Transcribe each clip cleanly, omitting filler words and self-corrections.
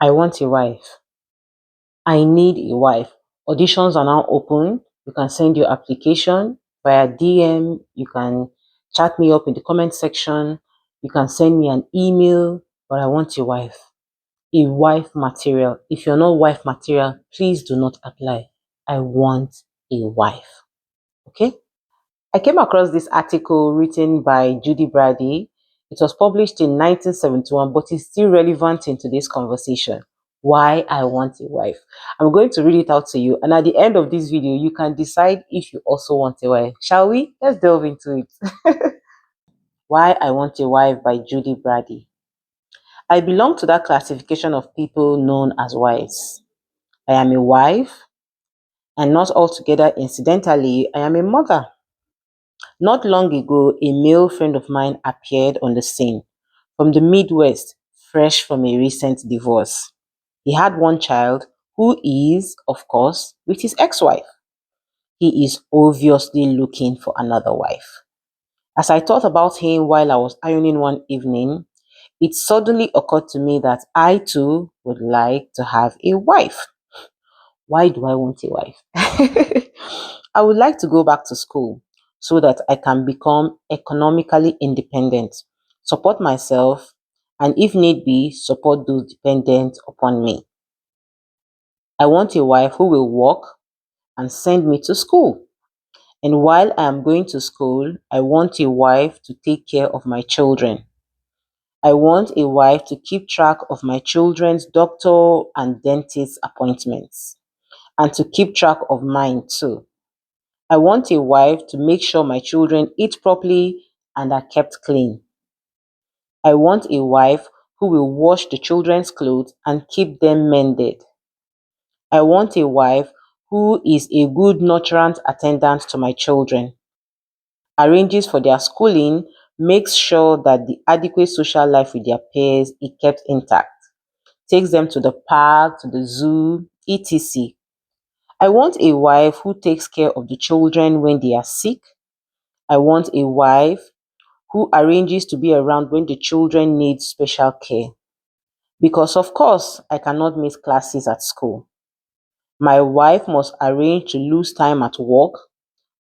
I want a wife. I need a wife. Auditions are now open. You can send your application via DM. You can chat me up in the comment section. You can send me an email. But I want a wife. A wife material. If you're not wife material, please do not apply. I want a wife. Okay? I came across this article written by Judy Brady. It was published in 1971, but it's still relevant in today's conversation. Why I want a wife. I'm going to read it out to you, and at the end of this video, you can decide if you also want a wife. Shall we? Let's delve into it. Why I Want a Wife by Judy Brady. I belong to that classification of people known as wives. I am a wife, and not altogether incidentally, I am a mother. Not long ago, a male friend of mine appeared on the scene from the Midwest, fresh from a recent divorce. He had one child who is, of course, with his ex-wife. He is obviously looking for another wife. As I thought about him while I was ironing one evening, it suddenly occurred to me that I too would like to have a wife. Why do I want a wife? I would like to go back to school so that I can become economically independent, support myself, and if need be, support those dependent upon me. I want a wife who will work and send me to school. And while I am going to school, I want a wife to take care of my children. I want a wife to keep track of my children's doctor and dentist appointments and to keep track of mine too. I want a wife to make sure my children eat properly and are kept clean. I want a wife who will wash the children's clothes and keep them mended. I want a wife who is a good nurturant attendant to my children, arranges for their schooling, makes sure that the adequate social life with their peers is kept intact, takes them to the park, to the zoo, etc. I want a wife who takes care of the children when they are sick. I want a wife who arranges to be around when the children need special care. Because, of course, I cannot miss classes at school. My wife must arrange to lose time at work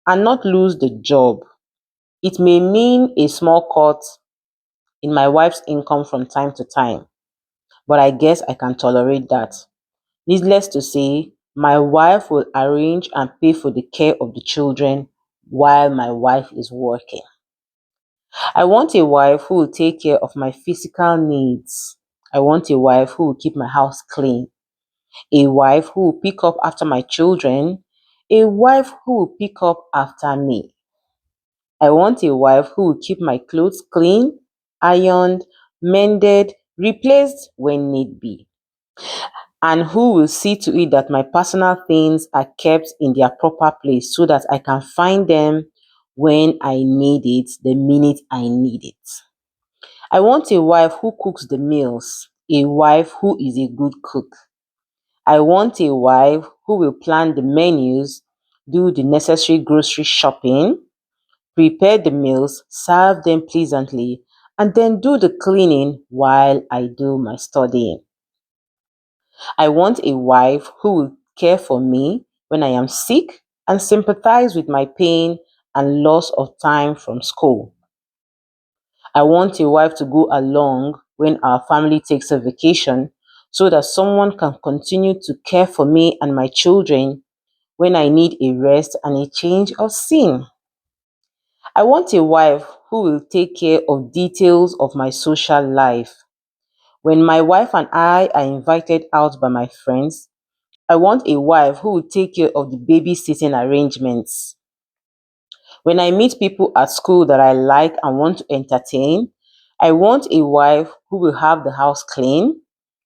and not lose the job. It may mean a small cut in my wife's income from time to time, but I guess I can tolerate that. Needless to say, my wife will arrange and pay for the care of the children while my wife is working. I want a wife who will take care of my physical needs. I want a wife who will keep my house clean. A wife who will pick up after my children. A wife who will pick up after me. I want a wife who will keep my clothes clean, ironed, mended, replaced when need be, and who will see to it that my personal things are kept in their proper place so that I can find them when I need it, the minute I need it. I want a wife who cooks the meals, a wife who is a good cook. I want a wife who will plan the menus, do the necessary grocery shopping, prepare the meals, serve them pleasantly, and then do the cleaning while I do my studying. I want a wife who will care for me when I am sick and sympathize with my pain and loss of time from school. I want a wife to go along when our family takes a vacation so that someone can continue to care for me and my children when I need a rest and a change of scene. I want a wife who will take care of details of my social life. When my wife and I are invited out by my friends, I want a wife who will take care of the babysitting arrangements. When I meet people at school that I like and want to entertain, I want a wife who will have the house clean,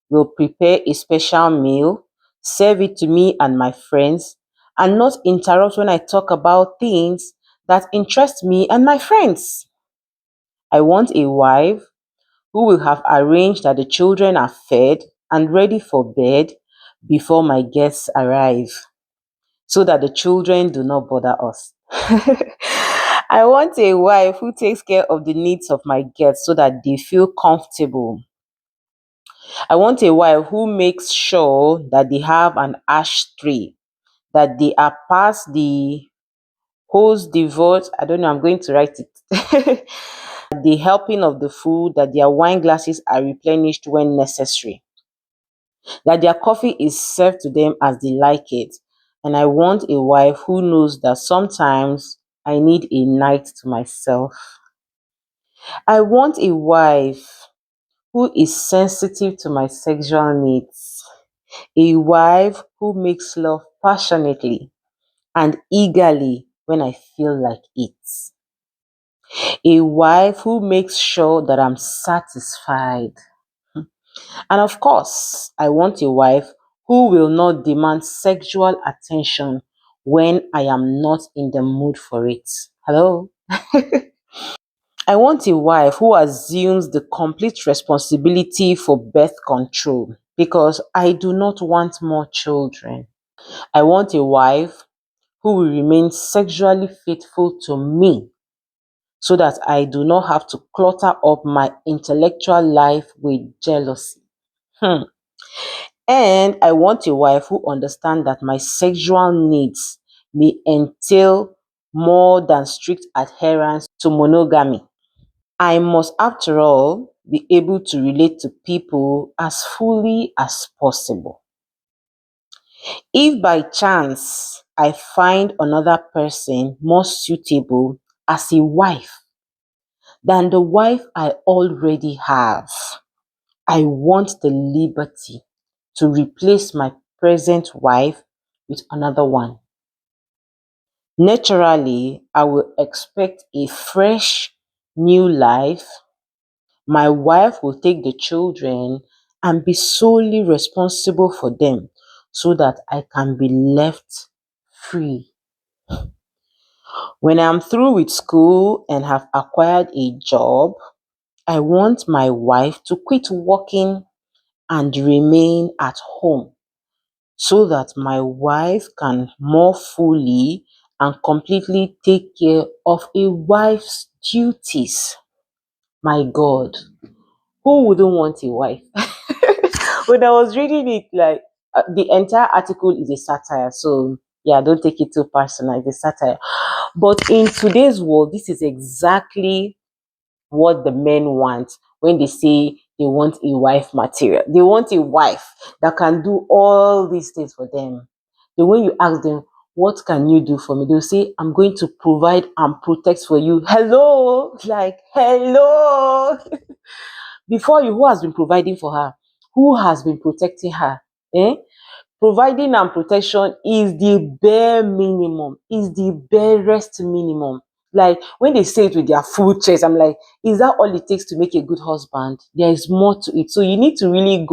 will prepare a special meal, serve it to me and my friends, and not interrupt when I talk about things that interest me and my friends. I want a wife who will have arranged that the children are fed and ready for bed before my guests arrive, so that the children do not bother us. I want a wife who takes care of the needs of my guests so that they feel comfortable. I want a wife who makes sure that they have an ashtray, that they are past the host devote. I don't know, I'm going to write it. The helping of the food, that their wine glasses are replenished when necessary, that their coffee is served to them as they like it. And I want a wife who knows that sometimes I need a night to myself. I want a wife who is sensitive to my sexual needs, a wife who makes love passionately and eagerly when I feel like it, a wife who makes sure that I'm satisfied. And of course, I want a wife who will not demand sexual attention when I am not in the mood for it. Hello? I want a wife who assumes the complete responsibility for birth control because I do not want more children. I want a wife who will remain sexually faithful to me so that I do not have to clutter up my intellectual life with jealousy. Hmm. And I want a wife who understands that my sexual needs may entail more than strict adherence to monogamy. I must, after all, be able to relate to people as fully as possible. If by chance I find another person more suitable as a wife than the wife I already have, I want the liberty to replace my present wife with another one. Naturally, I will expect a fresh, new life. My wife will take the children and be solely responsible for them so that I can be left free. When I'm through with school and have acquired a job, I want my wife to quit working and remain at home so that my wife can more fully and completely take care of a wife's duties. My God, who wouldn't want a wife? When I was reading it, like the entire article is a satire. So yeah, don't take it too personal. It's a satire. But in today's world, this is exactly what the men want when they say they want a wife material. They want a wife that can do all these things for them. Then when you ask them, what can you do for me? They'll say, I'm going to provide and protect for you. Hello? Like, hello? Before you, who has been providing for her? Who has been protecting her? Eh? Providing and protection is the bare minimum, is the barest minimum. Like when they say it with their full chest, I'm like, is that all it takes to make a good husband? There is more to it. So you need to really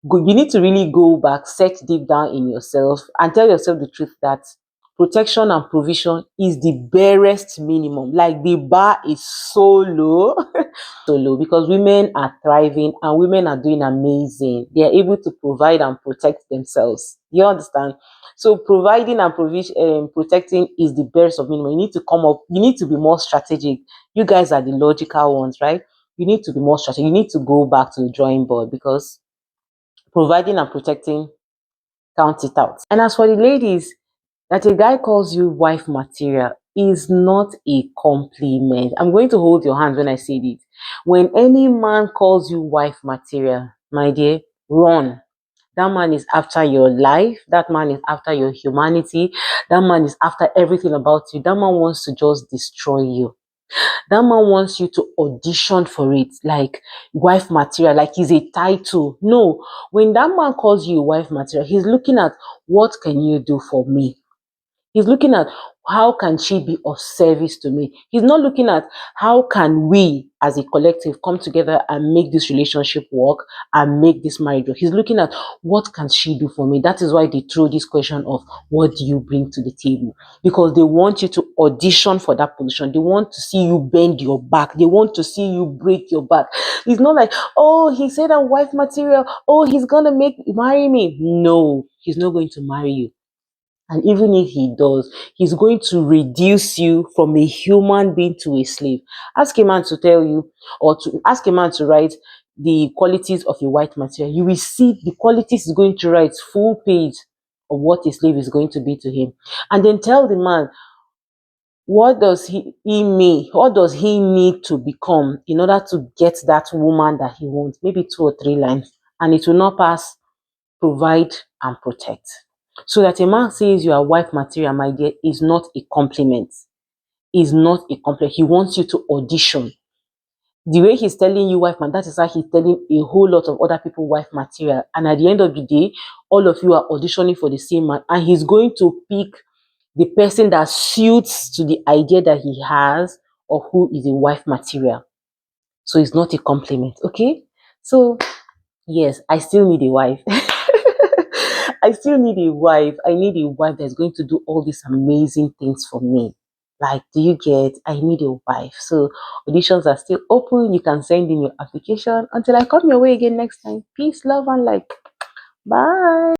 you need to really go back, search deep down in yourself and tell yourself the truth that protection and provision is the barest minimum. Like the bar is so low, so low because women are thriving and women are doing amazing. They are able to provide and protect themselves. You understand? So providing and protecting is the barest of minimum. You need to come up, you need to be more strategic. You guys are the logical ones, right? You need to be more strategic. You need to go back to the drawing board because providing and protecting, count it out. And as for the ladies, that a guy calls you wife material is not a compliment. I'm going to hold your hands when I say this. When any man calls you wife material, my dear, run. That man is after your life. That man is after your humanity. That man is after everything about you. That man wants to just destroy you. That man wants you to audition for it, like wife material, like he's a title. No, when that man calls you wife material, he's looking at what can you do for me. He's looking at how can she be of service to me. He's not looking at how can we as a collective come together and make this relationship work and make this marriage work. He's looking at what can she do for me. That is why they throw this question of what do you bring to the table? Because they want you to audition for that position. They want to see you bend your back. They want to see you break your back. It's not like, oh, he said I'm wife material. Oh, he's gonna marry me. No, he's not going to marry you. And even if he does, he's going to reduce you from a human being to a slave. Ask a man to tell you, or to ask a man to write, the qualities of a white material, you will see the qualities is going to write full page of what a slave is going to be to him. And then tell the man, what does he need to become in order to get that woman that he wants? Maybe 2 or 3 lines, and it will not pass provide and protect. So that a man says you are wife material, my dear, is not a compliment. Is not a compliment. He wants you to audition. The way he's telling you wife man, that is how he's telling a whole lot of other people wife material. And at the end of the day, all of you are auditioning for the same man, and he's going to pick the person that suits to the idea that he has of who is a wife material. So it's not a compliment, okay? So yes, I still need a wife. I still need a wife. I need a wife that's going to do all these amazing things for me. Like, do you get? I need a wife. So auditions are still open. You can send in your application. Until I come your way again next time. Peace, love, and like. Bye.